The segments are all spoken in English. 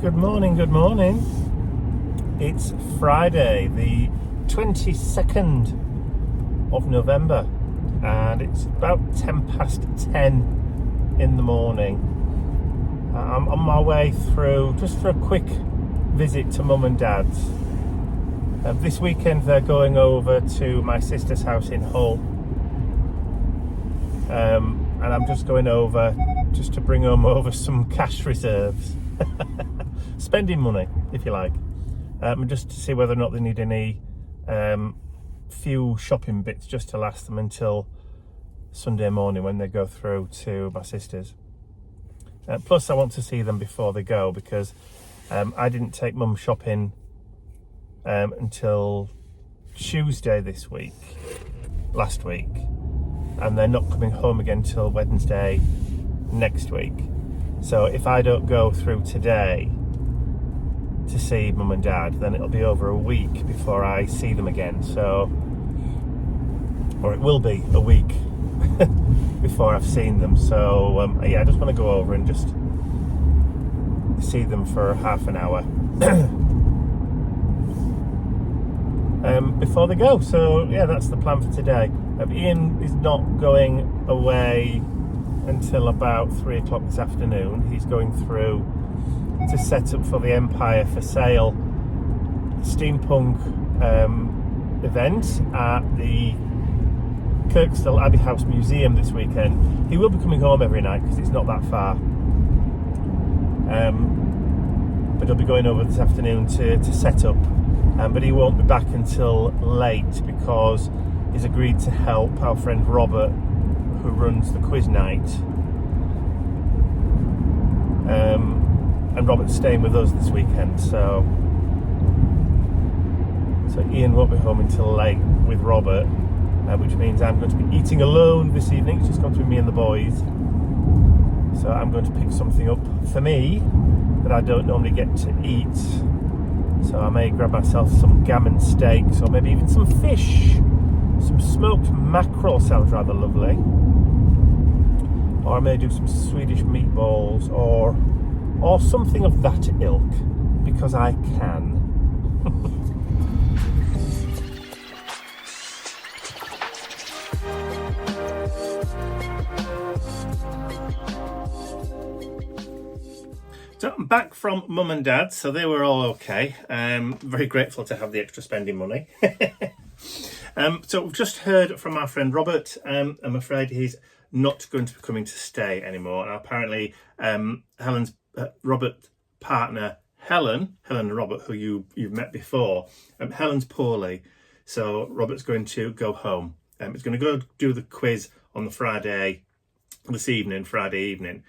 Good morning. It's Friday, the 22nd of November, and it's about 10 past 10 in the morning. I'm on my way through just for a quick visit to Mum and Dad's. This weekend they're going over to my sister's house in Hull, and I'm just going over just to bring home over some cash reserves. Spending money, if you like, and just to see whether or not they need any few shopping bits just to last them until Sunday morning when they go through to my sister's. Plus I want to see them before they go, because I didn't take Mum shopping until Tuesday last week, and they're not coming home again till Wednesday next week. So if I don't go through today to see Mum and Dad, then it'll be over a week before I see them again. Or it will be a week before I've seen them. So I just want to go over and just see them for half an hour before they go. So yeah, that's the plan for today. Ian is not going away until about 3 o'clock this afternoon. He's going through to set up for the Empire for Sale steampunk event at the Kirkstall Abbey House Museum this weekend. He will be coming home every night because it's not that far, but he'll be going over this afternoon to set up, but he won't be back until late because he's agreed to help our friend Robert, who runs the quiz night, and Robert's staying with us this weekend, so Ian won't be home until late with Robert, which means I'm going to be eating alone this evening. It's just going to be me and the boys, so I'm going to pick something up for me that I don't normally get to eat. So I may grab myself some gammon steaks, or maybe even some fish. Some smoked mackerel sounds rather lovely. Or I may do some Swedish meatballs or something of that ilk, because I can. So I'm back from Mum and Dad, so they were all okay. Very grateful to have the extra spending money. So we've just heard from our friend Robert. I'm afraid he's not going to be coming to stay anymore. And apparently Helen's Robert's partner, Helen and Robert, who you've met before, Helen's poorly, so Robert's going to go home. He's going to go do the quiz on the Friday evening,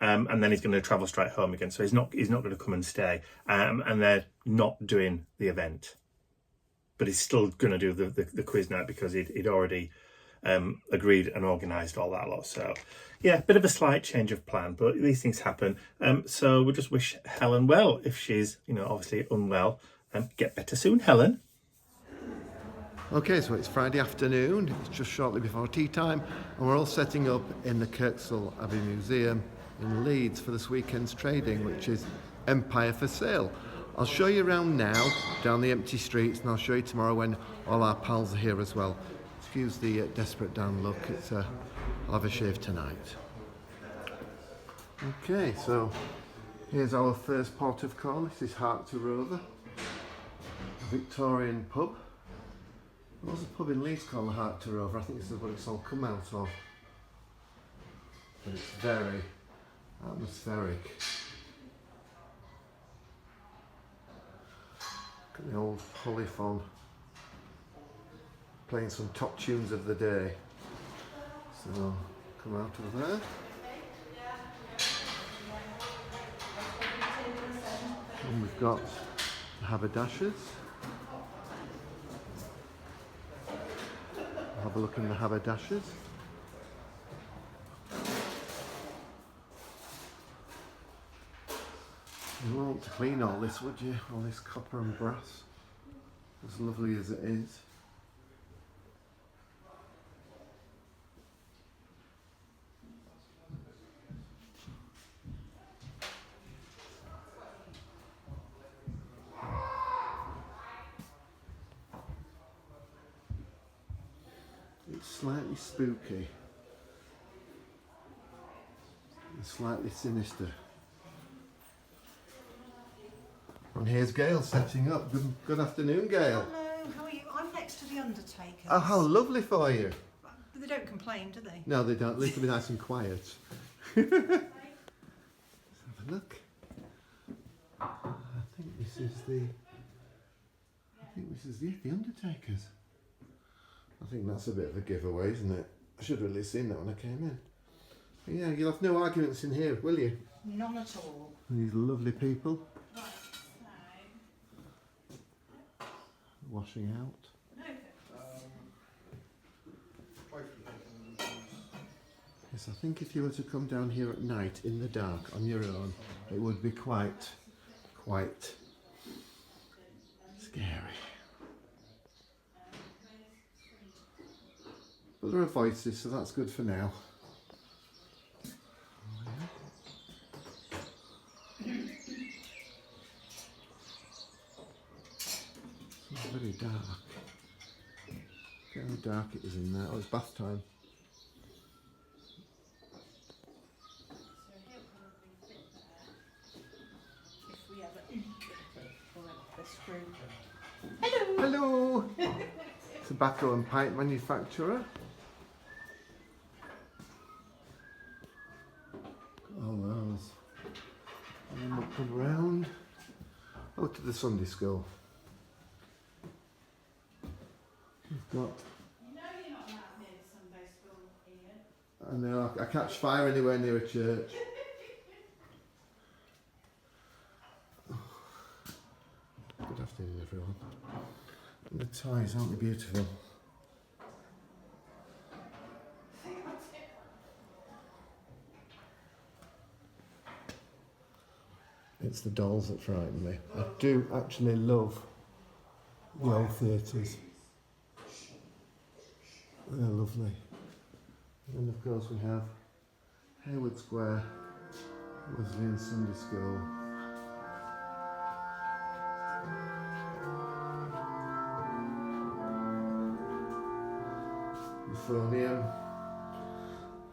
and then he's going to travel straight home again. So he's not going to come and stay, and they're not doing the event, but he's still going to do the quiz night because he'd already agreed and organised all that lot. So yeah, bit of a slight change of plan, but these things happen. So we'll just wish Helen well if she's obviously unwell, and get better soon, Helen. Okay, so it's Friday afternoon, it's just shortly before tea time, and we're all setting up in the Kirkstall Abbey Museum in Leeds for this weekend's trading, which is Empire for Sale. I'll show you around now, down the empty streets, and I'll show you tomorrow when all our pals are here as well. Excuse the desperate down look, I'll have a shave tonight. Okay, so here's our first port of call. This is Hearty, a Victorian pub. There's a pub in Leeds called the Hearty. I think this is what it's all come out of. But it's very atmospheric. Look at the old polyphone playing some top tunes of the day. So come out of there. And we've got the haberdashers. Have a look in the haberdashers. You wouldn't want to clean all this, would you? All this copper and brass, as lovely as it is. slightly spooky and slightly sinister. And here's Gail setting up. Good afternoon, Gail. Hello, how are you? I'm next to the undertakers. Oh, how lovely for you. They don't complain, do they? No, they don't. At least they'll be nice and quiet. Let's have a look. I think this is the undertakers. I think that's a bit of a giveaway, isn't it? I should have really seen that when I came in. But yeah, you'll have no arguments in here, will you? None at all. These lovely people. Right, Washing out. Yes, I think if you were to come down here at night in the dark on your own, it would be quite scary. But there are voices, so that's good for now. It's very dark. Look how dark it is in there. Oh, it's bath time. Hello! Tobacco and pipe manufacturer. All those. And we'll come round. Oh, to the Sunday school. We've got. You know you're not allowed near the Sunday school, Ian. I know, I catch fire anywhere near a church. Good afternoon, everyone. And the ties, aren't they beautiful? It's the dolls that frighten me. I do actually love the old theatres. They're lovely. And of course we have Hayward Square, Wesleyan Sunday School. Euphonium,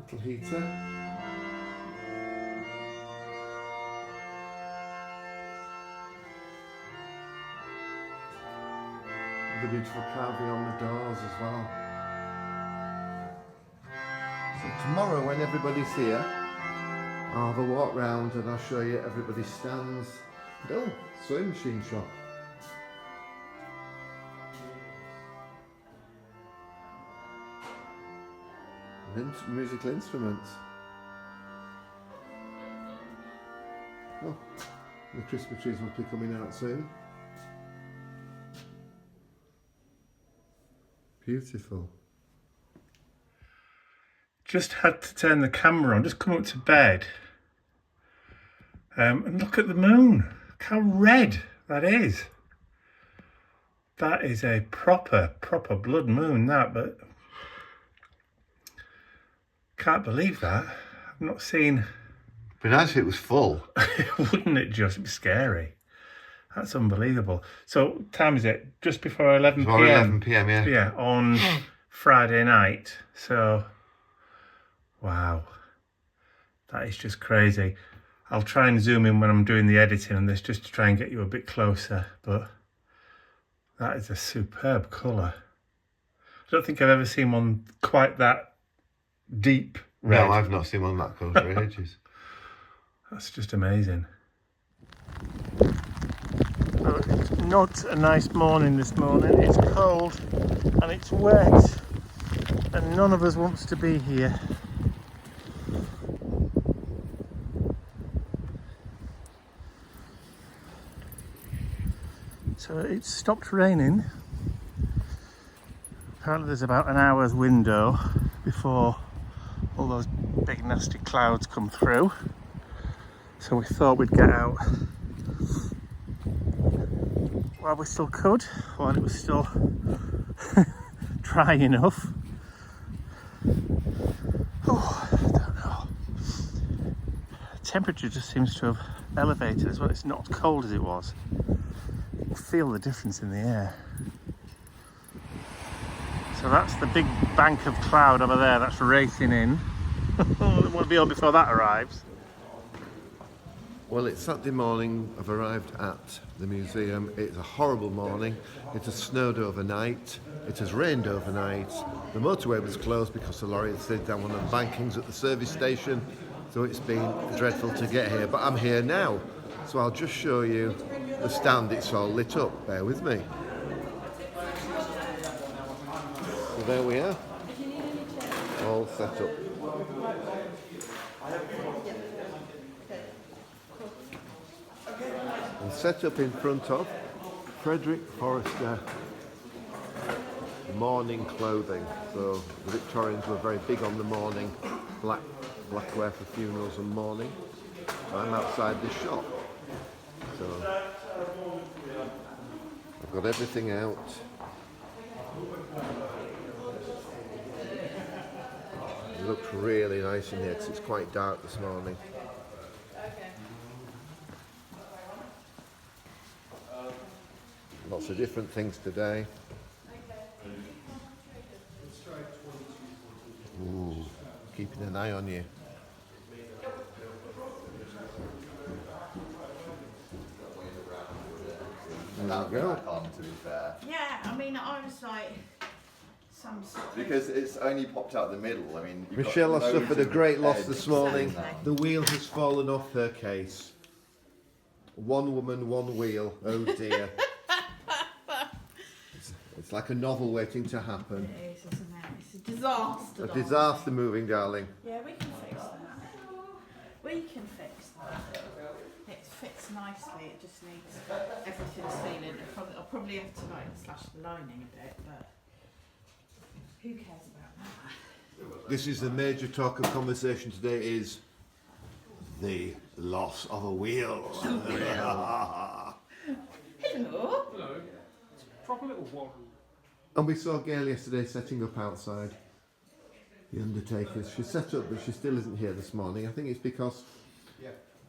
little heater. The beautiful carving on the doors as well. So tomorrow when everybody's here, I'll have a walk round and I'll show you everybody's stands. And oh, sewing machine shop. And musical instruments. Oh, the Christmas trees must be coming out soon. Beautiful. Just had to turn the camera on, just come up to bed. And look at the moon. Look how red that is. That is a proper blood moon, that, but can't believe that. I've not seen. It'd be nice if it was full. Wouldn't it just be scary? That's unbelievable. So, time is it? Just before 11 p.m. 11 p.m, yeah. Yeah, on Friday night. So, wow. That is just crazy. I'll try and zoom in when I'm doing the editing on this just to try and get you a bit closer. But that is a superb colour. I don't think I've ever seen one quite that deep red. No, I've not seen one that close for ages. That's just amazing. Well, it's not a nice morning this morning. It's cold and it's wet and none of us wants to be here. So it's stopped raining. Apparently there's about an hour's window before all those big nasty clouds come through. So we thought we'd get out while we still could, while it was still dry enough. Oh, I don't know. The temperature just seems to have elevated as well. It's not as cold as it was. You can feel the difference in the air. So that's the big bank of cloud over there that's racing in. It won't be on before that arrives. Well, it's Saturday morning. I've arrived at the museum. It's a horrible morning. It has snowed overnight. It has rained overnight. The motorway was closed because the lorry had slid down one of the bankings at the service station. So it's been dreadful to get here. But I'm here now. So I'll just show you the stand. It's all lit up. Bear with me. So there we are. All set up. And set up in front of Frederick Forrester mourning clothing. So the Victorians were very big on the mourning, black wear for funerals and mourning. So I'm outside this shop. So I've got everything out. It looks really nice in here because it's quite dark this morning. Lots of different things today. Ooh, keeping an eye on you. There we go. On, to be fair. Yeah, I mean, I was like, some sort of... Because it's only popped out the middle. I mean, you've got Michelle has loads suffered a of great loss heads. this morning. Exactly. The wheel has fallen off her case. One woman, one wheel. Oh dear. It's like a novel waiting to happen. It is, isn't it? It's a disaster. A darling. disaster moving, darling. Yeah, we can fix that. We can fix that. It fits nicely. It just needs everything sealing. I'll probably have to like slash the lining a bit, but who cares about that? This is the major talk of conversation today is the loss of a wheel. Hello. Proper little one. And we saw Gail yesterday setting up outside the Undertakers. She's set up, but she still isn't here this morning. I think it's because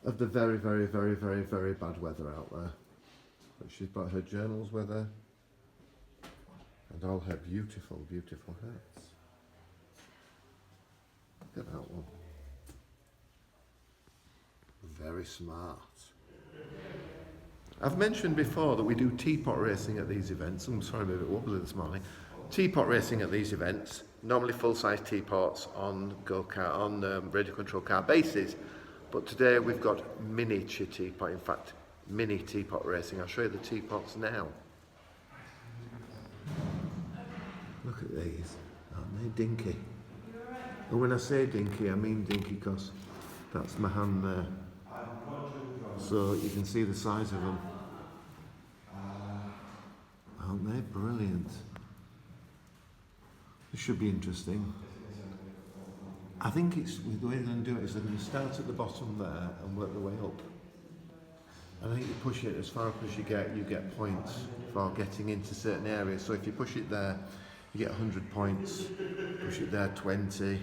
of the very, very, very, very, very bad weather out there. But she's brought her journals with her and all her beautiful, beautiful hats. Look at that one. Very smart. I've mentioned before that we do teapot racing at these events. I'm sorry I'm a bit wobbly this morning. Teapot racing at these events, normally full-size teapots on go-kart, on radio control car bases. But today we've got miniature teapot, in fact, mini teapot racing. I'll show you the teapots now. Look at these, aren't they dinky? And when I say dinky, I mean dinky because that's my hand there. So you can see the size of them. Aren't they brilliant? This should be interesting. I think it's the way they're going to do it is they're going to start at the bottom there and work their way up. And I think you push it as far up as you get points for getting into certain areas. So if you push it there, you get 100 points. Push it there, 20. You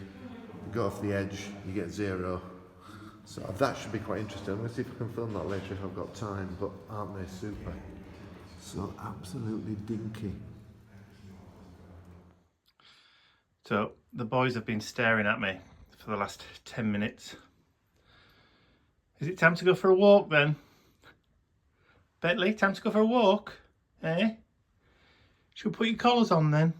go off the edge, you get 0. So that should be quite interesting. I'm going to see if I can film that later if I've got time, but aren't they super? So absolutely dinky. So the boys have been staring at me for the last 10 minutes. Is it time to go for a walk then? Bentley, time to go for a walk? Eh? Should we put your collars on then?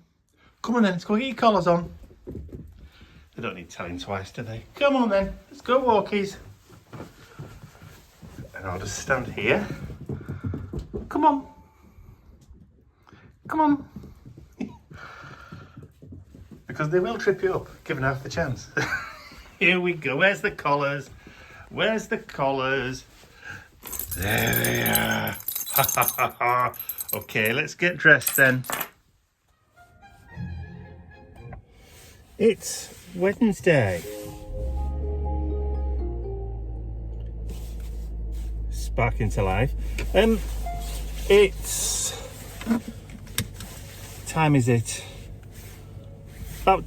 Come on then, let's go get your collars on. They don't need telling twice, do they? Come on then, let's go walkies. And I'll just stand here. Come on. Come on. Because they will trip you up, given half the chance. Here we go. Where's the collars? Where's the collars? There they are. Ha ha ha ha. Okay, let's get dressed then. It's Wednesday. Spark into life. It's... Time is it? About,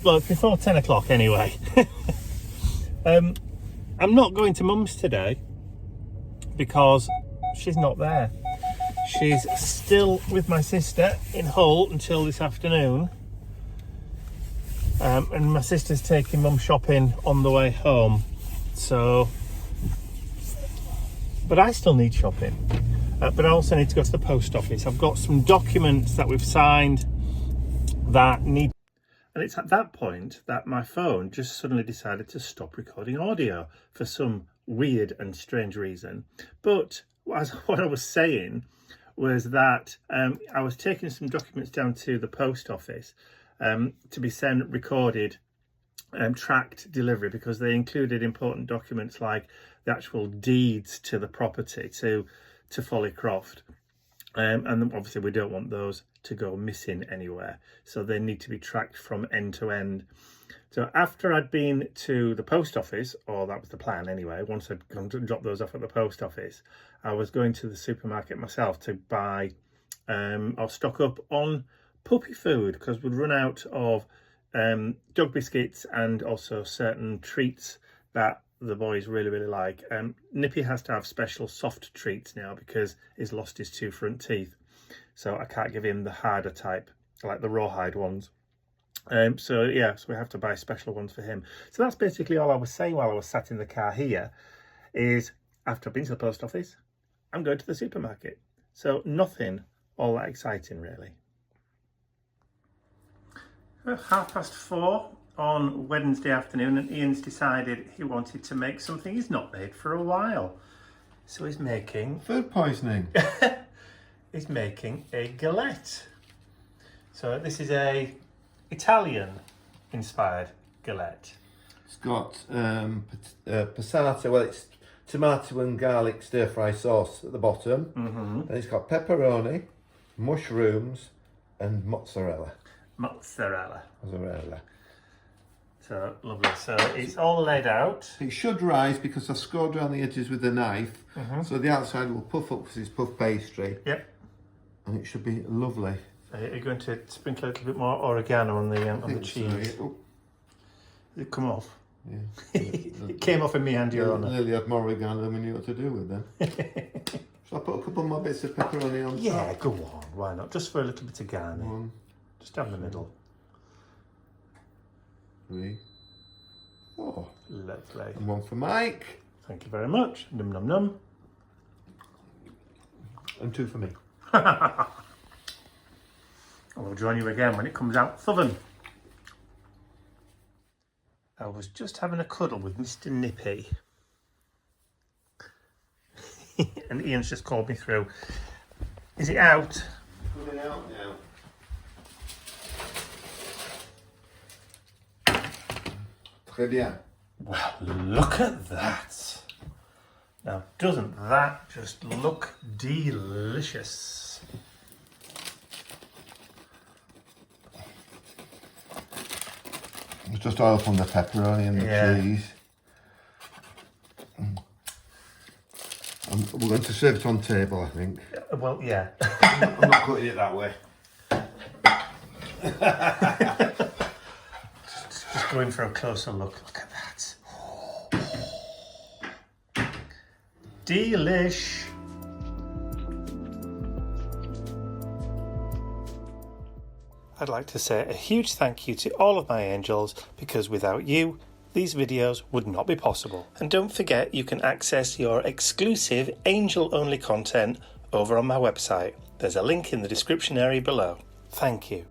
well, it's before 10 o'clock anyway. I'm not going to Mum's today because she's not there. She's still with my sister in Hull until this afternoon. and my sister's taking mum shopping on the way home. So, but I still need shopping. But I also need to go to the post office. I've got some documents that we've signed that need... And it's at that point that my phone just suddenly decided to stop recording audio for some weird and strange reason. But what I was saying was that I was taking some documents down to the post office to be sent recorded tracked delivery, because they included important documents like the actual deeds to the property to Follycroft, and obviously we don't want those to go missing anywhere, so they need to be tracked from end to end. So after I'd been to the post office, or that was the plan anyway, once I'd gone to drop those off at the post office, I was going to the supermarket myself to buy or stock up on puppy food, because we'd run out of dog biscuits and also certain treats that the boys really like. Nippy has to have special soft treats now because he's lost his 2 front teeth, so I can't give him the harder type, like the rawhide ones. So we have to buy special ones for him. So that's basically all I was saying while I was sat in the car here, is after I've been to the post office, I'm going to the supermarket. So nothing all that exciting really. 4:30 on Wednesday afternoon, and Ian's decided he wanted to make something he's not made for a while. So he's making... Food poisoning. He's making a galette. So this is a Italian inspired galette. It's got passata, well, it's tomato and garlic stir fry sauce at the bottom. And it's got pepperoni, mushrooms and mozzarella. So lovely. So it's all laid out. It should rise because I've scored around the edges with a knife. So the outside will puff up because it's puff pastry. Yep. And it should be lovely. So you're going to sprinkle a little bit more oregano on the cheese. So, oh. Did it come off? Yeah. It came off in me and your honour. Nearly had more oregano than we knew what to do with them. Shall I put a couple more bits of pepperoni on top? Yeah, go on. Why not? Just for a little bit of garnish. 1, Just down the middle. 3, 4. Lovely. And 1 for Mike. Thank you very much. Num num num. And 2 for me. I will join you again when it comes out southern. I was just having a cuddle with Mr. Nippy. And Ian's just called me through. Is it out? Put it out now. Très bien. Well, look at that. Now, doesn't that just look delicious? It's just oil from the pepperoni and the cheese. We're going to serve it on table, I think. Well, yeah. I'm not cutting it that way. Just going for a closer look. Look at that. Delish. I'd like to say a huge thank you to all of my angels, because without you, these videos would not be possible. And don't forget, you can access your exclusive angel-only content over on my website. There's a link in the description area below. Thank you.